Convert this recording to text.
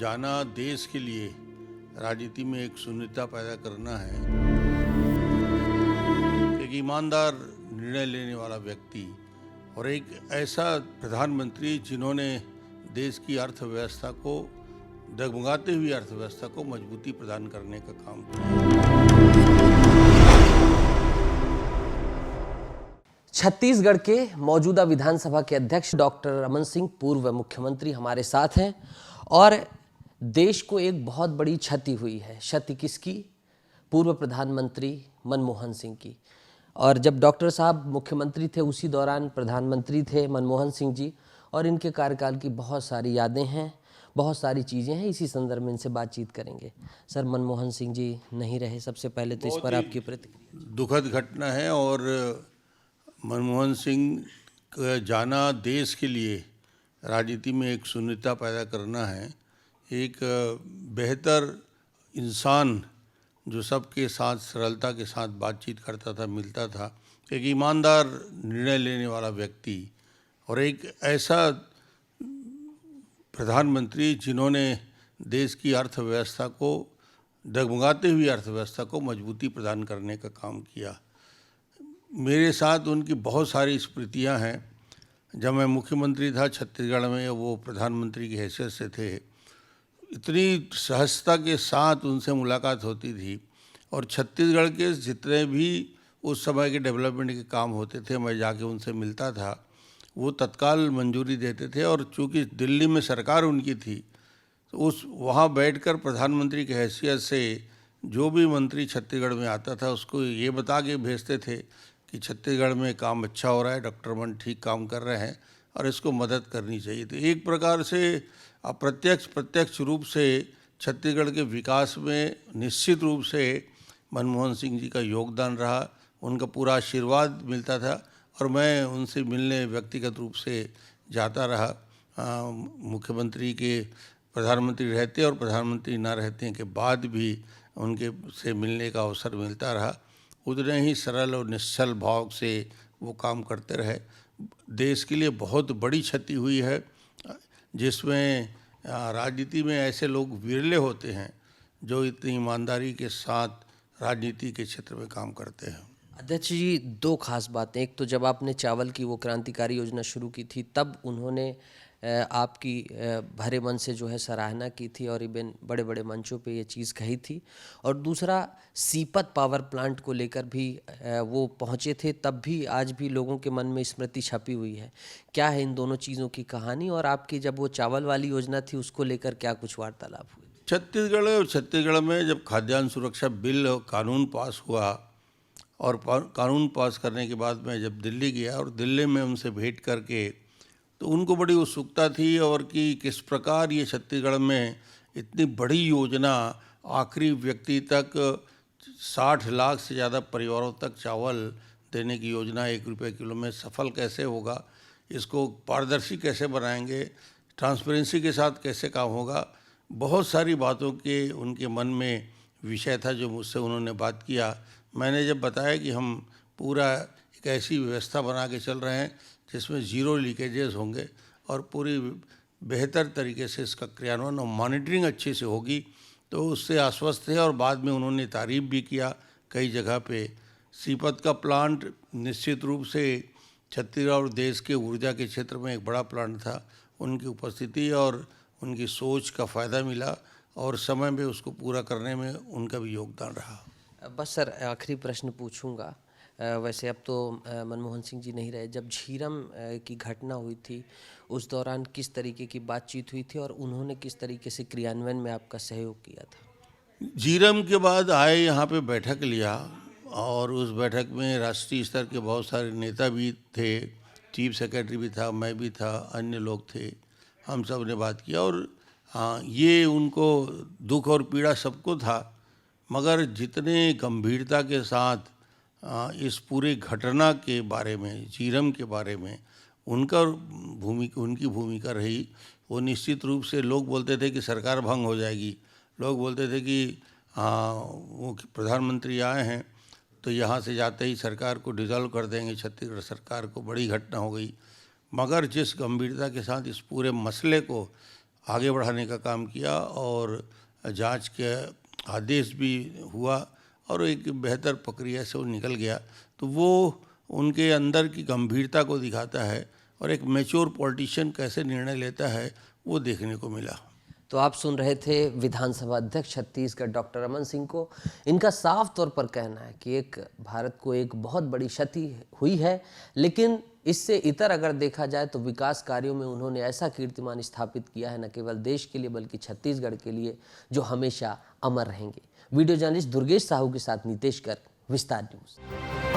जाना देश के लिए राजनीति में एक शून्यता पैदा करना है। एक ईमानदार निर्णय लेने वाला व्यक्ति और एक ऐसा प्रधानमंत्री जिन्होंने देश की अर्थव्यवस्था को डगमगाती हुई अर्थव्यवस्था को मजबूती प्रदान करने का काम किया। छत्तीसगढ़ के मौजूदा विधानसभा के अध्यक्ष डॉक्टर रमन सिंह पूर्व मुख्यमंत्री हमारे साथ हैं और देश को एक बहुत बड़ी क्षति हुई है। क्षति किसकी? पूर्व प्रधानमंत्री मनमोहन सिंह की। और जब डॉक्टर साहब मुख्यमंत्री थे उसी दौरान प्रधानमंत्री थे मनमोहन सिंह जी और इनके कार्यकाल की बहुत सारी यादें हैं, बहुत सारी चीज़ें हैं। इसी संदर्भ में इनसे बातचीत करेंगे। सर, मनमोहन सिंह जी नहीं रहे, सबसे पहले तो इस पर आपकी प्रतिक्रिया। दुखद घटना है और मनमोहन सिंह का जाना देश के लिए राजनीति में एक शून्यता पैदा करना है। एक बेहतर इंसान जो सबके साथ सरलता के साथ बातचीत करता था, मिलता था, एक ईमानदार निर्णय लेने वाला व्यक्ति और एक ऐसा प्रधानमंत्री जिन्होंने देश की अर्थव्यवस्था को डगमगाती हुई अर्थव्यवस्था को मजबूती प्रदान करने का काम किया। मेरे साथ उनकी बहुत सारी स्मृतियाँ हैं। जब मैं मुख्यमंत्री था छत्तीसगढ़ में, वो प्रधानमंत्री की हैसियत से थे, इतनी सहजता के साथ उनसे मुलाकात होती थी और छत्तीसगढ़ के जितने भी उस समय के डेवलपमेंट के काम होते थे मैं जाके उनसे मिलता था। वो तत्काल मंजूरी देते थे और चूँकि दिल्ली में सरकार उनकी थी तो उस वहाँ बैठकर प्रधानमंत्री की हैसियत से जो भी मंत्री छत्तीसगढ़ में आता था उसको ये बता के भेजते थे कि छत्तीसगढ़ में काम अच्छा हो रहा है, डॉक्टर रमन ठीक काम कर रहे हैं और इसको मदद करनी चाहिए। तो एक प्रकार से प्रत्यक्ष रूप से छत्तीसगढ़ के विकास में निश्चित रूप से मनमोहन सिंह जी का योगदान रहा। उनका पूरा आशीर्वाद मिलता था और मैं उनसे मिलने व्यक्तिगत रूप से जाता रहा। मुख्यमंत्री के प्रधानमंत्री रहते और प्रधानमंत्री ना रहते के बाद भी उनके से मिलने का अवसर मिलता रहा। उतने ही सरल और निश्चल भाव से वो काम करते रहे। देश के लिए बहुत बड़ी क्षति हुई है जिसमें राजनीति में ऐसे लोग विरले होते हैं जो इतनी ईमानदारी के साथ राजनीति के क्षेत्र में काम करते हैं। अध्यक्ष जी, दो खास बातें। एक तो जब आपने चावल की वो क्रांतिकारी योजना शुरू की थी तब उन्होंने आपकी भरे मन से जो है सराहना की थी और इवन बड़े बड़े मंचों पे ये चीज़ कही थी। और दूसरा, सीपत पावर प्लांट को लेकर भी वो पहुँचे थे, तब भी आज भी लोगों के मन में स्मृति छपी हुई है। क्या है इन दोनों चीज़ों की कहानी और आपकी जब वो चावल वाली योजना थी उसको लेकर क्या कुछ वार्तालाप हुई? छत्तीसगढ़ में जब खाद्यान्न सुरक्षा बिल कानून पास हुआ और कानून पास करने के बाद मैं जब दिल्ली गया और दिल्ली में उनसे भेंट करके तो उनको बड़ी उत्सुकता थी और कि किस प्रकार ये छत्तीसगढ़ में इतनी बड़ी योजना आखिरी व्यक्ति तक 60 लाख से ज़्यादा परिवारों तक चावल देने की योजना 1 रुपये किलो में सफल कैसे होगा, इसको पारदर्शी कैसे बनाएंगे, ट्रांसपेरेंसी के साथ कैसे काम होगा। बहुत सारी बातों के उनके मन में विषय था जो मुझसे उन्होंने बात किया। मैंने जब बताया कि हम पूरा एक ऐसी व्यवस्था बना के चल रहे हैं जिसमें ज़ीरो लीकेजेस होंगे और पूरी बेहतर तरीके से इसका क्रियान्वयन और मॉनिटरिंग अच्छे से होगी, तो उससे आश्वस्त थे और बाद में उन्होंने तारीफ भी किया कई जगह पे। सीपत का प्लांट निश्चित रूप से छत्तीसगढ़ और देश के ऊर्जा के क्षेत्र में एक बड़ा प्लांट था। उनकी उपस्थिति और उनकी सोच का फ़ायदा मिला और समय में उसको पूरा करने में उनका भी योगदान रहा। बस सर, आखिरी प्रश्न पूछूंगा। वैसे अब तो मनमोहन सिंह जी नहीं रहे। जब झीरम की घटना हुई थी उस दौरान किस तरीके की बातचीत हुई थी और उन्होंने किस तरीके से क्रियान्वयन में आपका सहयोग किया था? झीरम के बाद आए, यहाँ पे बैठक लिया और उस बैठक में राष्ट्रीय स्तर के बहुत सारे नेता भी थे, चीफ सेक्रेटरी भी था, मैं भी था, अन्य लोग थे। हम सब ने बात किया और हाँ, ये उनको दुख और पीड़ा सबको था, मगर जितने गंभीरता के साथ इस पूरी घटना के बारे में, झीरम के बारे में उनकी भूमिका रही, वो निश्चित रूप से लोग बोलते थे कि सरकार भंग हो जाएगी, लोग बोलते थे कि वो प्रधानमंत्री आए हैं तो यहाँ से जाते ही सरकार को डिसॉल्व कर देंगे, छत्तीसगढ़ सरकार को, बड़ी घटना हो गई। मगर जिस गंभीरता के साथ इस पूरे मसले को आगे बढ़ाने का काम किया और जांच के आदेश भी हुआ और एक बेहतर प्रक्रिया से वो निकल गया। तो वो उनके अंदर की गंभीरता को दिखाता है और एक मैच्योर पॉलिटिशियन कैसे निर्णय लेता है वो देखने को मिला। तो आप सुन रहे थे विधानसभा अध्यक्ष छत्तीसगढ़ डॉक्टर रमन सिंह को। इनका साफ तौर पर कहना है कि एक भारत को एक बहुत बड़ी क्षति हुई है, लेकिन इससे इतर अगर देखा जाए तो विकास कार्यों में उन्होंने ऐसा कीर्तिमान स्थापित किया है न केवल देश के लिए बल्कि छत्तीसगढ़ के लिए, जो हमेशा अमर रहेंगे। वीडियो जर्नलिस्ट दुर्गेश साहू के साथ नितेश गर्ग, विस्तार न्यूज़।